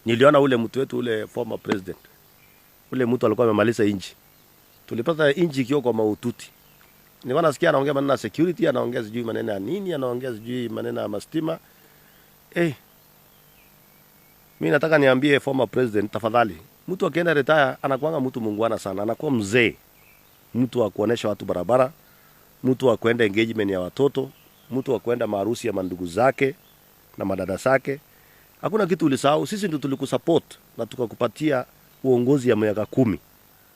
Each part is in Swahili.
Niliona ule mtu wetu ule former president. Ule mtu alikuwa amemaliza inchi. Tulipata inchi ikiwa kwa maututi. Nilikuwa nasikia anaongea maneno ya security, anaongea sijui maneno ya nini, anaongea sijui maneno ya mastima. Mimi nataka niambie former president, tafadhali. Mtu akienda retire anakuanga mtu muungwana sana, anakuwa mzee. Mtu wa kuonesha watu barabara, mtu wa kwenda engagement ya watoto, mtu wa kwenda maharusi ya mandugu zake na madada zake. Hakuna kitu ulisahau. Sisi ndio tulikusupport na tukakupatia uongozi ya miaka 10.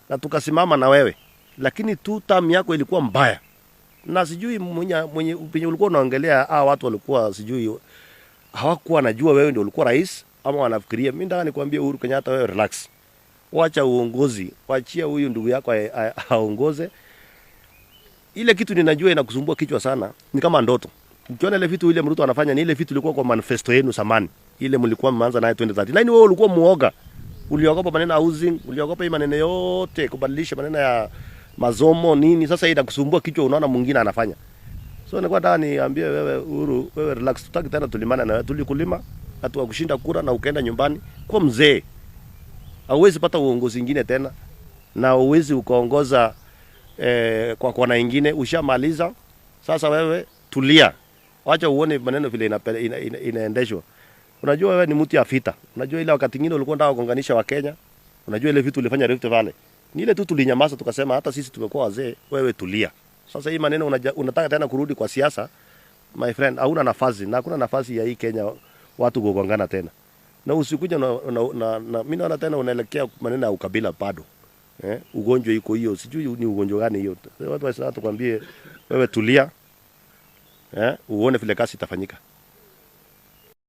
Na tukasimama na wewe. Lakini tu term yako ilikuwa mbaya. Na sijui mwenye ulikuwa unaongelea watu walikuwa sijui hawakuwa najua wewe ndio ulikuwa rais ama wanafikiria. Mimi nataka nikwambie Uhuru Kenyatta, wewe relax. Wacha uongozi, waachia huyu ndugu yako aongoze. Ile kitu ninajua inakusumbua kichwa sana, ni kama ndoto. Ukiona ile vitu ile Ruto anafanya ni ile vitu ilikuwa kwa manifesto yenu zamani. Ile mlikuwa mmeanza nayo 2030. Lakini wewe ulikuwa muoga. Uliogopa maneno ya housing, uliogopa hii maneno yote, kubadilisha maneno ya masomo nini. Sasa hii inakusumbua kichwa, unaona mwingine anafanya. So nilikuwa nataka niambie wewe Uhuru, wewe relax, tutaki tena tulimana na wewe. Tulikulima, hatu kushinda kura na ukaenda nyumbani kwa mzee. Hauwezi pata uongozi mwingine tena na uwezi ukaongoza kwa kona nyingine, ushamaliza. Sasa wewe tulia. Acha uone maneno vile inaendeshwa. Unajua wewe ni mtu ya vita. Unajua ile wakati mwingine ulikuwa unataka kuunganisha wa Kenya. Unajua ile vitu ulifanya Rift Valley. Ni ile tu tulinyamaza tukasema hata sisi tumekuwa wazee, wewe tulia. Sasa hii maneno unataka tena kurudi kwa siasa, my friend, hauna nafasi na hakuna nafasi ya hii Kenya watu kugongana tena. Na usikuja na mimi naona tena unaelekea maneno ya ukabila bado. Ugonjwa iko hiyo, sijui ni ugonjwa gani hiyo. Watu wasema tukwambie wewe tulia. Uone vile kazi itafanyika.